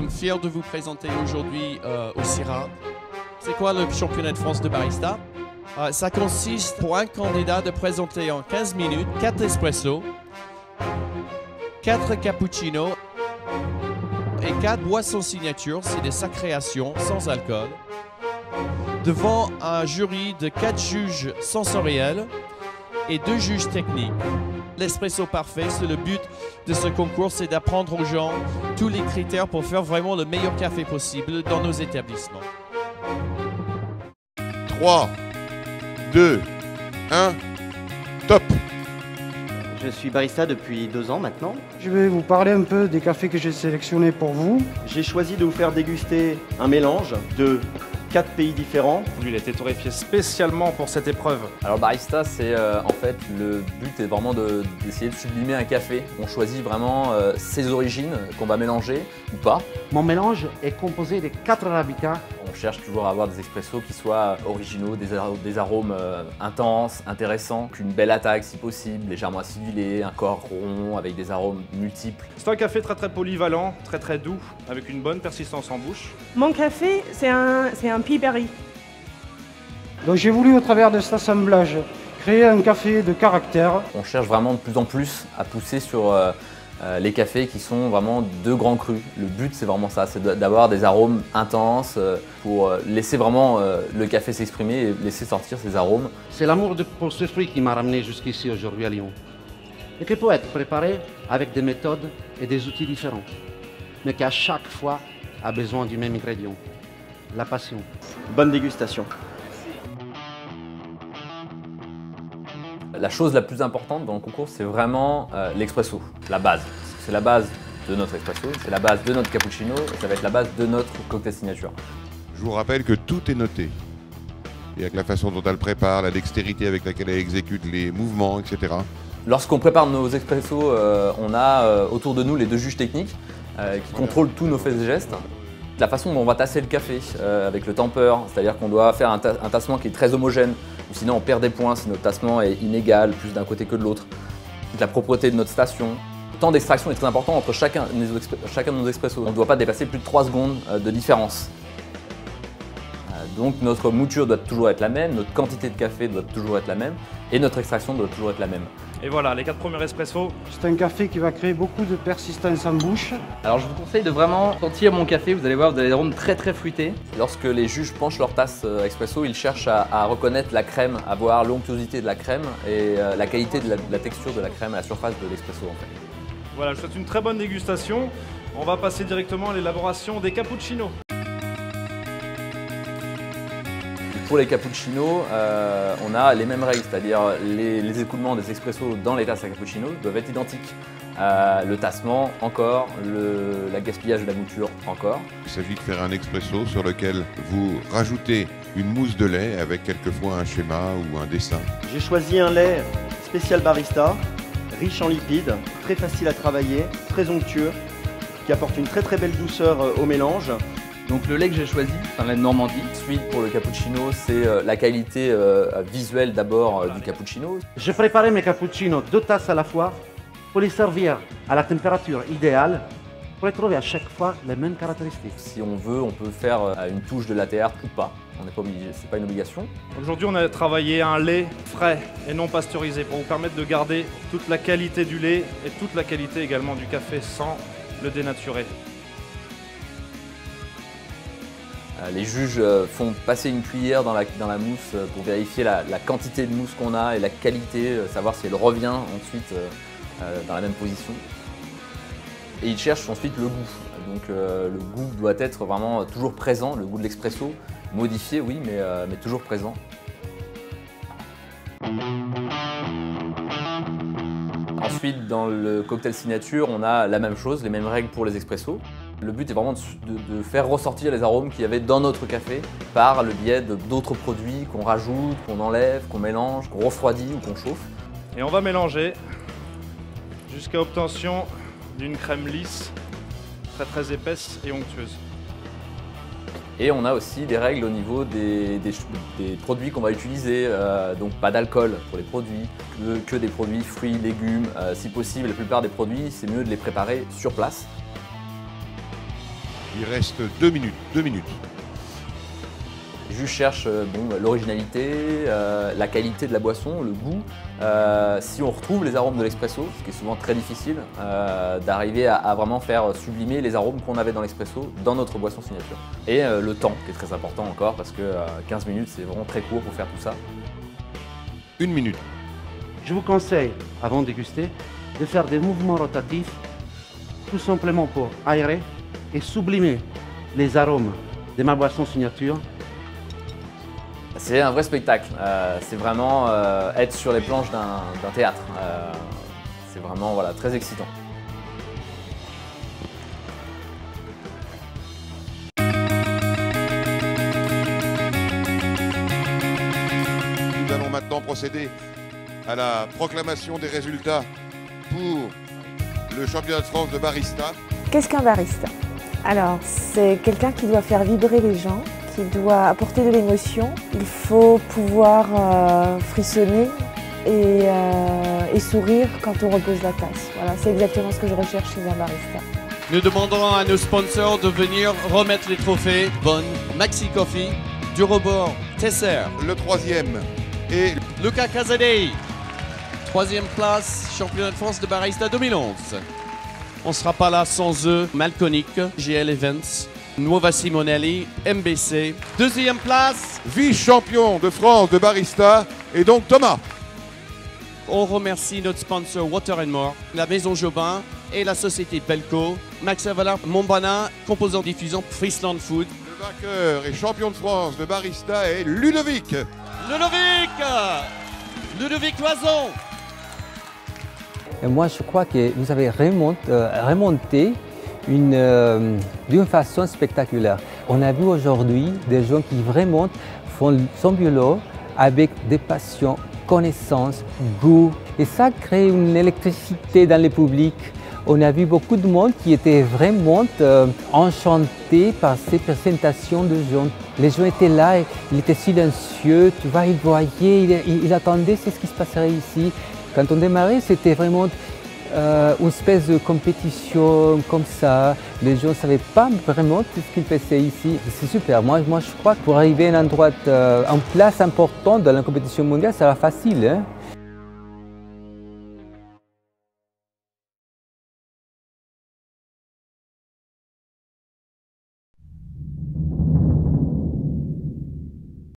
sommes fiers de vous présenter aujourd'hui au CIRA. C'est quoi le championnat de France de barista? Ça consiste pour un candidat de présenter en 15 minutes 4 espressos, 4 cappuccinos et 4 boissons signature, c'est des créations sans alcool, devant un jury de 4 juges sensoriels et 2 juges techniques. L'espresso parfait, c'est le but de ce concours, c'est d'apprendre aux gens tous les critères pour faire vraiment le meilleur café possible dans nos établissements. 3, 2, 1, top! Je suis barista depuis 2 ans maintenant. Je vais vous parler un peu des cafés que j'ai sélectionnés pour vous. J'ai choisi de vous faire déguster un mélange de 4 pays différents. Lui, il a été torréfié spécialement pour cette épreuve. Alors barista, c'est en fait le but est vraiment d'essayer de sublimer un café. On choisit vraiment ses origines qu'on va mélanger ou pas. Mon mélange est composé de 4 arabicas. On cherche toujours à avoir des expressos qui soient originaux, des arômes intenses, intéressants, qu'une belle attaque si possible, légèrement acidulé, un corps rond avec des arômes multiples. C'est un café très polyvalent, très doux, avec une bonne persistance en bouche. Mon café, c'est un Peaberry. Donc j'ai voulu, au travers de cet assemblage, créer un café de caractère. On cherche vraiment de plus en plus à pousser sur les cafés qui sont vraiment de grands crus. Le but, c'est vraiment ça, c'est d'avoir des arômes intenses pour laisser vraiment le café s'exprimer et laisser sortir ses arômes. C'est l'amour pour ce fruit qui m'a ramené jusqu'ici aujourd'hui à Lyon. Et qui peut être préparé avec des méthodes et des outils différents, mais qui à chaque fois a besoin du même ingrédient, la passion. Bonne dégustation. La chose la plus importante dans le concours, c'est vraiment l'expresso, la base. C'est la base de notre espresso, c'est la base de notre cappuccino et ça va être la base de notre cocktail signature. Je vous rappelle que tout est noté. Et avec la façon dont elle prépare, la dextérité avec laquelle elle exécute les mouvements, etc. Lorsqu'on prépare nos expressos, on a autour de nous les 2 juges techniques qui contrôlent tous nos faits et gestes. La façon dont on va tasser le café avec le tampeur, c'est-à-dire qu'on doit faire un tassement qui est très homogène, ou sinon on perd des points si notre tassement est inégal, plus d'un côté que de l'autre. La propreté de notre station. Le temps d'extraction est très important entre chacun de nos expressos. On ne doit pas dépasser plus de 3 secondes de différence. Donc notre mouture doit toujours être la même, notre quantité de café doit toujours être la même, et notre extraction doit toujours être la même. Et voilà, les 4 premiers espressos. C'est un café qui va créer beaucoup de persistance en bouche. Alors je vous conseille de vraiment sentir mon café, vous allez voir, vous avez des arômes très fruités. Lorsque les juges penchent leur tasse expresso, ils cherchent à reconnaître la crème, à voir l'onctuosité de la crème et la qualité de la texture de la crème à la surface de l'expresso en fait. Voilà, je vous souhaite une très bonne dégustation. On va passer directement à l'élaboration des cappuccinos. Pour les cappuccinos, on a les mêmes règles, c'est-à-dire les écoulements des expressos dans les tasses à cappuccino doivent être identiques. Le tassement, encore, la gaspillage de la mouture, encore. Il s'agit de faire un expresso sur lequel vous rajoutez une mousse de lait avec quelquefois un schéma ou un dessin. J'ai choisi un lait spécial barista, riche en lipides, très facile à travailler, très onctueux, qui apporte une très belle douceur au mélange. Donc le lait que j'ai choisi, c'est un lait de Normandie. Ensuite, pour le cappuccino, c'est la qualité visuelle d'abord du cappuccino. J'ai préparé mes cappuccinos 2 tasses à la fois pour les servir à la température idéale pour retrouver à chaque fois les mêmes caractéristiques. Si on veut, on peut faire une touche de latte art ou pas. On n'est pas obligé, c'est pas une obligation. Aujourd'hui, on a travaillé un lait frais et non pasteurisé pour vous permettre de garder toute la qualité du lait et toute la qualité également du café sans le dénaturer. Les juges font passer une cuillère dans la mousse pour vérifier la quantité de mousse qu'on a et la qualité, savoir si elle revient ensuite dans la même position. Et ils cherchent ensuite le goût. Donc le goût doit être vraiment toujours présent, le goût de l'expresso, modifié oui, mais toujours présent. Ensuite, dans le cocktail signature, on a la même chose, les mêmes règles pour les expressos. Le but est vraiment de faire ressortir les arômes qu'il y avait dans notre café par le biais d'autres produits qu'on rajoute, qu'on enlève, qu'on mélange, qu'on refroidit ou qu'on chauffe. Et on va mélanger jusqu'à obtention d'une crème lisse, très épaisse et onctueuse. Et on a aussi des règles au niveau des produits qu'on va utiliser, donc pas d'alcool pour les produits, que des produits fruits, légumes. Si possible, la plupart des produits, c'est mieux de les préparer sur place. Il reste 2 minutes. 2 minutes. Les juges cherchent l'originalité, la qualité de la boisson, le goût. Si on retrouve les arômes de l'expresso, ce qui est souvent très difficile, d'arriver à vraiment faire sublimer les arômes qu'on avait dans l'expresso dans notre boisson signature. Et le temps, qui est très important encore, parce que 15 minutes, c'est vraiment très court pour faire tout ça. 1 minute. Je vous conseille, avant de déguster, de faire des mouvements rotatifs, tout simplement pour aérer et sublimer les arômes de ma boisson signature. C'est un vrai spectacle, c'est vraiment être sur les planches d'un théâtre. C'est vraiment très excitant. Nous allons maintenant procéder à la proclamation des résultats pour le championnat de France de barista. Qu'est-ce qu'un barista? Alors, c'est quelqu'un qui doit faire vibrer les gens, qui doit apporter de l'émotion. Il faut pouvoir frissonner et sourire quand on repose la tasse. Voilà, c'est exactement ce que je recherche chez un barista. Nous demanderons à nos sponsors de venir remettre les trophées. Bonne, Maxi Coffee, du Rebord, Tesser. Le troisième est Luca Casadei. Troisième place, championnat de France de barista 2011. On ne sera pas là sans eux. Malconic, GL Events, Nuova Simonelli, MBC. Deuxième place, vice-champion de France de barista et donc Thomas. On remercie notre sponsor Water & More, la Maison Jobin et la société Belco, Max Avala, Montbana, composant diffusant Friesland Food. Le vainqueur et champion de France de barista est Ludovic. Ludovic Loison. Et moi, je crois que vous avez remonté d'une façon spectaculaire. On a vu aujourd'hui des gens qui vraiment font son boulot avec des passions, connaissances, goût. Et ça crée une électricité dans le public. On a vu beaucoup de monde qui était vraiment enchanté par ces présentations de gens. Les gens étaient là, ils étaient silencieux, tu vois, ils voyaient, ils attendaient ce qui se passerait ici. Quand on démarrait, c'était vraiment une espèce de compétition comme ça. Les gens ne savaient pas vraiment ce qu'ils faisaient ici. C'est super. Moi, je crois que pour arriver à un endroit, en place importante dans la compétition mondiale, ça va facile. Hein.